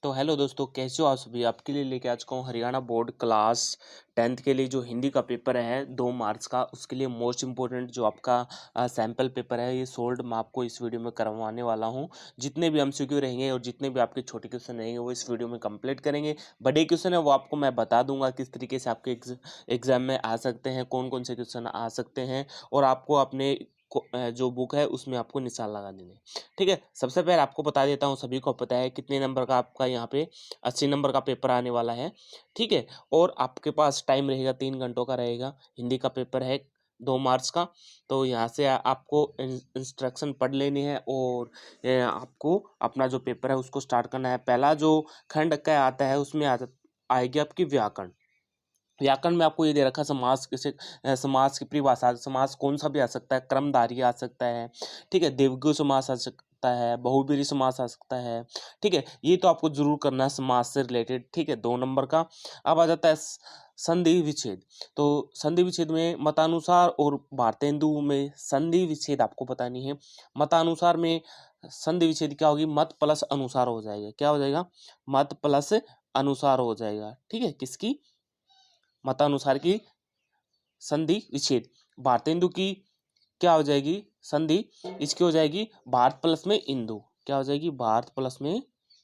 तो हेलो दोस्तों, कैसे हो आप सभी। आपके लिए लेके आ चुका हूँ हरियाणा बोर्ड क्लास 10th के लिए जो हिंदी का पेपर है 2 मार्च का, उसके लिए मोस्ट इम्पोर्टेंट जो आपका सैम्पल पेपर है ये सोल्ड मैं आपको इस वीडियो में करवाने वाला हूँ। जितने भी एमसीक्यू रहेंगे और जितने भी आपके छोटे क्वेश्चन रहेंगे वो इस वीडियो में कंप्लीट करेंगे। बड़े क्वेश्चन है वो आपको मैं बता दूंगा किस तरीके से आपके एग्जाम में आ सकते हैं, कौन कौन से क्वेश्चन आ सकते हैं, और आपको अपने जो बुक है उसमें आपको निशान लगा देने। ठीक है, सबसे पहले आपको बता देता हूँ, सभी को पता है कितने नंबर का आपका यहाँ पे 80 नंबर का पेपर आने वाला है। ठीक है, और आपके पास टाइम रहेगा 3 घंटों का रहेगा। हिंदी का पेपर है 2 मार्च का। तो यहाँ से आपको इंस्ट्रक्शन पढ़ लेनी है और आपको अपना जो पेपर है उसको स्टार्ट करना है। पहला जो खंड का आता है उसमें आएगी आपकी व्याकरण। व्याकरण में आपको ये दे रखा है समास किसे, समास की परिभाषा, समास कौन सा भी आ सकता है, क्रमधारय आ सकता है। ठीक है, द्विगु समास आ सकता है, बहुब्रीहि समास आ सकता है। ठीक है, ये तो आपको जरूर करना है समास से रिलेटेड। ठीक है, 2 नंबर का। अब आ जाता है संधि विच्छेद। तो संधि विच्छेद में मतानुसार और भारतेंदु में संधि विच्छेद आपको बतानी है। मतानुसार में संधि विच्छेद क्या होगी, मत प्लस अनुसार हो जाएगा। क्या हो जाएगा, मत प्लस अनुसार हो जाएगा। ठीक है, किसकी, मतानुसार की संधि विच्छेद। भारतेंदु की क्या हो जाएगी संधि, इसकी हो जाएगी भारत प्लस में इंदु। क्या हो जाएगी, भारत प्लस में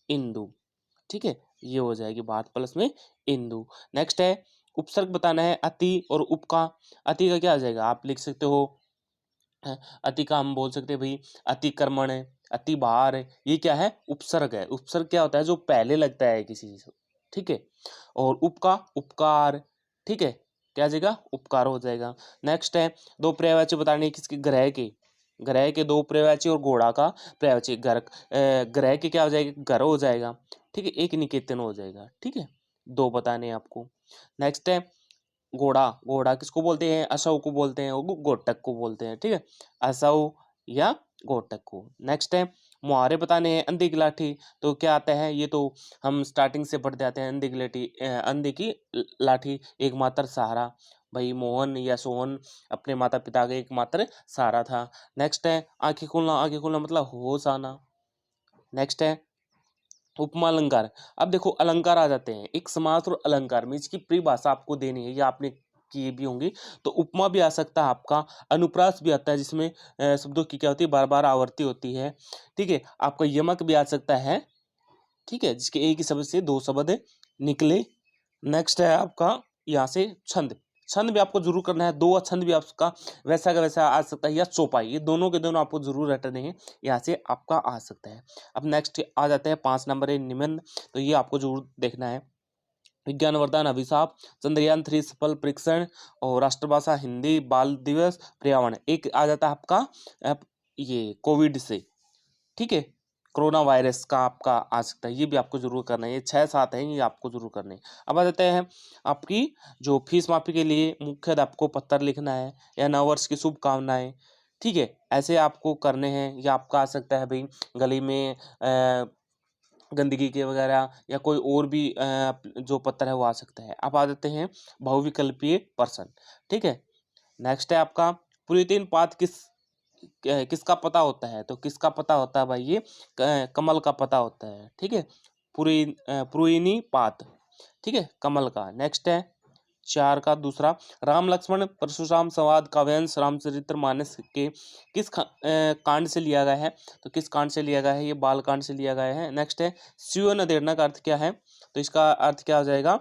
इंदु। ठीक है, ये हो जाएगी भारत प्लस में इंदु। नेक्स्ट है उपसर्ग बताना है, अति और उप का। अति का क्या आ जाएगा, आप लिख सकते हो अति का हम बोल सकते हैं भाई अतिक्रमण है, अति भार है। ये क्या है, उपसर्ग है। उपसर्ग क्या होता है, जो पहले लगता है किसी चीज को। ठीक है, और उप का उपकार। ठीक है, क्या आ जाएगा, उपकार हो जाएगा। नेक्स्ट है दो पर्यायवाची बताने हैं किसके, ग्रह के। ग्रह के दो पर्यायवाची और घोड़ा का पर्यायवाची। ग्रह के क्या हो जाएगा, घर हो जाएगा। ठीक है, एक निकेतन हो जाएगा। ठीक है, दो बताने हैं आपको। नेक्स्ट है घोड़ा। घोड़ा किसको बोलते हैं, अश्व को बोलते हैं, वो घोटक को बोलते हैं। ठीक है, अश्व या घोटक को। नेक्स्ट है मुहावरे बताने हैं, अंधे की लाठी। तो क्या आता है, ये तो हम स्टार्टिंग से पढ़ते आते हैं। अंधे की लाठी, अंधे की लाठी एकमात्र सहारा। भाई मोहन या सोहन अपने माता पिता का एकमात्र सहारा था। नेक्स्ट है आंखें खोलना। आंखें खोलना मतलब होश आना। नेक्स्ट है उपमा अलंकार। अब देखो अलंकार आ जाते हैं, एक समास और अलंकार में इसकी परिभाषा आपको देनी है, ये आपने की भी होंगी। तो उपमा भी आ सकता है आपका, अनुप्रास भी आता है जिसमें शब्दों की क्या होती है, बार बार आवर्ती होती है। ठीक है, आपका यमक भी आ सकता है। ठीक है, जिसके एक ही शब्द से 2 शब्द निकले। नेक्स्ट है आपका यहाँ से छंद। छंद भी आपको जरूर करना है, 2 छंद भी आपका वैसा का वैसा आ सकता है, या चौपाई, ये दोनों के दोनों आपको जरूर रटने हैं। यहाँ से आपका आ सकता है। अब नेक्स्ट आ जाते हैं 5 नंबर है निबंध। तो ये आपको जरूर देखना है। विज्ञान वरदान अभिशाप, चंद्रयान 3 सफल परीक्षण, और राष्ट्रभाषा हिंदी, बाल दिवस, पर्यावरण। एक आ जाता है आपका ये कोविड से। ठीक है, कोरोना वायरस का आपका आ सकता है, ये भी आपको जरूर करना है। ये 6-7 हैं, ये आपको जरूर करने हैं। अब आ जाते हैं आपकी जो फीस माफी के लिए मुख्यतः आपको पत्र लिखना है, या नववर्ष की शुभकामनाएं। ठीक है, ऐसे आपको करने हैं। या आपका आ सकता है भाई गली में गंदगी के वगैरह, या कोई और भी जो पत्र है वो आ सकता है। अब आ जाते हैं बहुविकल्पीय प्रश्न। ठीक है, नेक्स्ट है आपका पुरातन पात किसका पता होता है। तो किसका पता होता है भाई, ये कमल का पता होता है। ठीक है, पुरैनी पात। ठीक है, कमल का। नेक्स्ट है 4 का दूसरा, राम लक्ष्मण परशुराम संवाद काव्यांश रामचरितमानस के किस कांड से लिया गया है। तो किस कांड से लिया गया है, ये बाल कांड से लिया गया है। नेक्स्ट है शिव नदेरना का अर्थ क्या है। तो इसका अर्थ क्या हो जाएगा,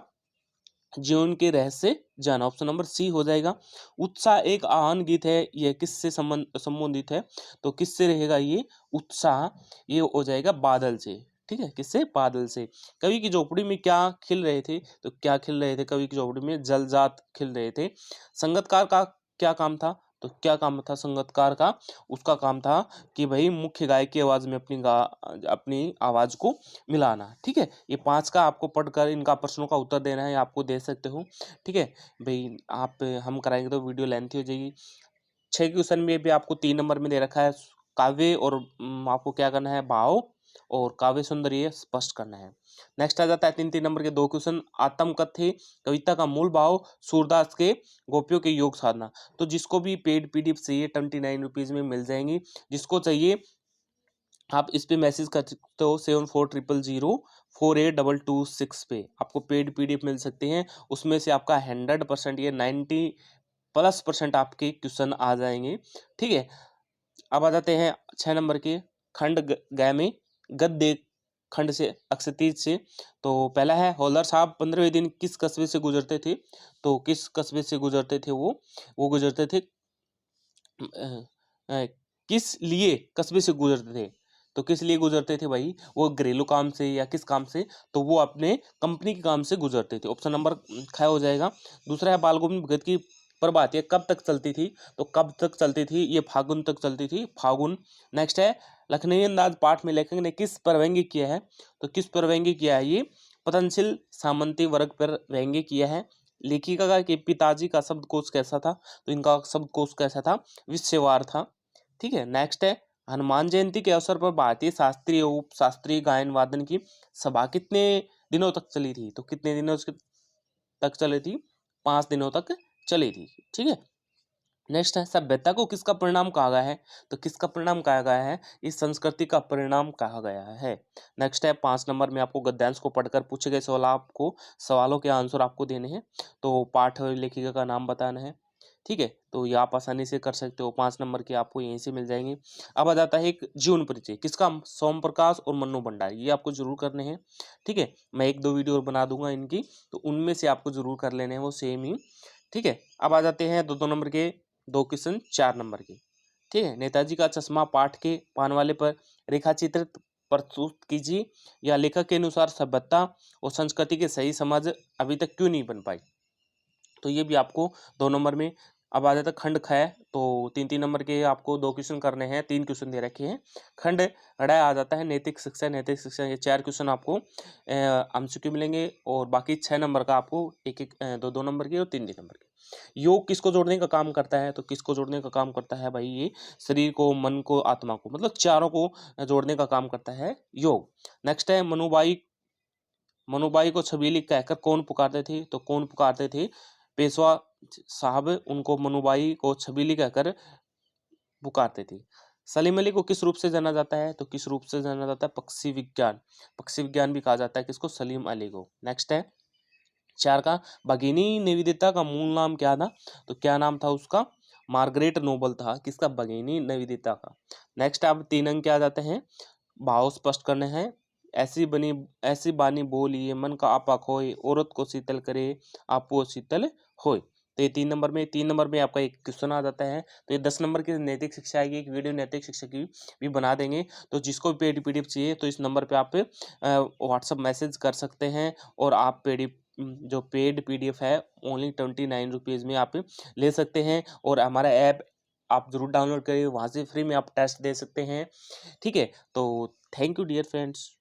जीवन के रहस्य जाना। ऑप्शन नंबर सी हो जाएगा। उत्साह एक आह्वान गीत है, यह किससे संबंधित है। तो किससे रहेगा ये उत्साह, ये हो जाएगा बादल से। ठीक है, किससे, बादल से। कवि की झोपड़ी में क्या खिल रहे थे। तो क्या खिल रहे थे, कवि की झोपड़ी में जलजात खिल रहे थे। संगीतकार का क्या काम था। तो क्या काम था संगीतकार का, उसका काम था कि भाई मुख्य गायक की आवाज में अपनी आवाज को मिलाना। ठीक है, ये 5 का आपको पढ़कर इनका प्रश्नों का उत्तर देना है, आपको दे सकते हो। ठीक है भाई, आप हम कराएंगे तो वीडियो लेंथी हो जाएगी। 6 क्वेश्चन में भी आपको 3 नंबर में दे रखा है काव्य, और आपको क्या करना है, भाव और काव्य सौंदर्य स्पष्ट करना है। नेक्स्ट आ जाता है 3-3 नंबर के 2 क्वेश्चन, आत्मकथ्य कविता का मूल भाव, सूरदास के गोपियों के योग साधना। तो जिसको भी पेड पीडीएफ चाहिए 29 रुपीज में मिल जाएंगी। जिसको चाहिए आप इस पे मैसेज कर सकते हो 7400048226 पे, आपको पेड PDF मिल सकते हैं। उसमें से आपका 100% ये 90+% आपके क्वेश्चन आ जाएंगे। ठीक है, अब आ जाते हैं 6 नंबर के खंड ग में गद्य खंड से अक्षतीज से। तो पहला है हौलदार साहब 15वें दिन किस कस्बे से गुजरते थे। तो किस कस्बे से गुजरते थे वो गुजरते थे अ, अ, किस लिए कस्बे से गुजरते थे। तो किस लिए गुजरते थे भाई, वो घरेलू काम से या किस काम से, तो वो अपने कंपनी के काम से गुजरते थे। ऑप्शन नंबर ख हो जाएगा। दूसरा है बाल गोविंद भगत की प्रभात ये कब तक चलती थी। तो कब तक चलती थी, ये फागुन तक चलती थी, फागुन। नेक्स्ट है लखनऊ अंदाज पाठ में लेखक ने किस पर व्यंग्य किया है। तो किस पर व्यंग्य किया है, ये पतनशील सामंती वर्ग पर व्यंग्य किया है। लेखिका का के पिताजी का शब्दकोश कैसा था। तो इनका शब्दकोश कैसा था, विषयवार था। ठीक है, नेक्स्ट है हनुमान जयंती के अवसर पर भारतीय शास्त्रीय उप शास्त्रीय गायन वादन की सभा कितने दिनों तक चली थी। तो कितने दिनों तक चली थी, 5 दिनों तक चली थी। ठीक है, नेक्स्ट है सभ्यता को किसका परिणाम कहा गया है। तो किसका परिणाम कहा गया है, इस संस्कृति का परिणाम कहा गया है। नेक्स्ट है 5 नंबर में आपको गद्यांश को पढ़कर पूछे गए सवालों के आंसर आपको देने हैं। तो पाठ लेखिका का नाम बताना है। ठीक है, तो ये आप आसानी से कर सकते हो, 5 नंबर के आपको यहीं से मिल जाएंगे। अब आ जाता है एक जीवन परिचय किसका, सोम प्रकाश और मन्नू भंडारी, ये आपको जरूर करने हैं। ठीक है, मैं 1-2 वीडियो और बना दूंगा इनकी, तो उनमें से आपको जरूर कर लेने हैं वो सेम ही। ठीक है, अब आ जाते हैं 2-2 नंबर के 2 क्वेश्चन 4 नंबर के। ठीक है, नेताजी का चश्मा पाठ के पान वाले पर रेखाचित्रित प्रस्तुत कीजिए, या लेखक के अनुसार सभ्यता और संस्कृति के सही समझ अभी तक क्यों नहीं बन पाई। तो ये भी आपको 2 नंबर में। अब आ जाता है खंड ख, तो 3-3 नंबर के आपको 2 क्वेश्चन करने हैं, 3 क्वेश्चन दे रखे हैं। खंड ड़ आ जाता है नैतिक शिक्षा, नैतिक शिक्षा ये 4 क्वेश्चन आपको MCQ मिलेंगे, और बाकी 6 नंबर का आपको 1-1 2-2 नंबर के और 3-3 नंबर के। योग किसको जोड़ने का काम करता है। तो किसको जोड़ने का काम करता है भाई, ये शरीर को, मन को, आत्मा को, मतलब चारों को जोड़ने का काम करता है योग। नेक्स्ट है मनुबाई को छबीली कहकर कौन पुकारते थे। तो कौन पुकारते थे, पेशवा साहब उनको मनुबाई को छबीली कहकर पुकारते थे। सलीम अली को किस रूप से जाना जाता है। तो किस रूप से जाना जाता है, पक्षी विज्ञान भी कहा जाता है किसको, सलीम अली को। नेक्स्ट है 4 का भगिनी निवेदिता का मूल नाम क्या था। तो क्या नाम था उसका, मार्गरेट नोबल था, किसका, भगिनी निवेदिता का। नेक्स्ट अब 3 अंक क्या जाते हैं, भाव स्पष्ट करने हैं। ऐसी बानी बोलिए मन का आपा खोए, औरत को शीतल करे आपो शीतल होए। तो ये 3 नंबर में आपका एक क्वेश्चन आ जाता है। तो ये 10 नंबर की नैतिक शिक्षा आएगी, एक वीडियो नैतिक शिक्षा की भी बना देंगे। तो जिसको भी पेड PDF चाहिए तो इस नंबर पे आप व्हाट्सअप मैसेज कर सकते हैं, और आप जो पेड PDF है ओनली 29 रुपीज़ में आप ले सकते हैं। और हमारा ऐप आप जरूर डाउनलोड करिए, वहाँ से फ्री में आप टेस्ट दे सकते हैं। ठीक है, तो थैंक यू डियर फ्रेंड्स।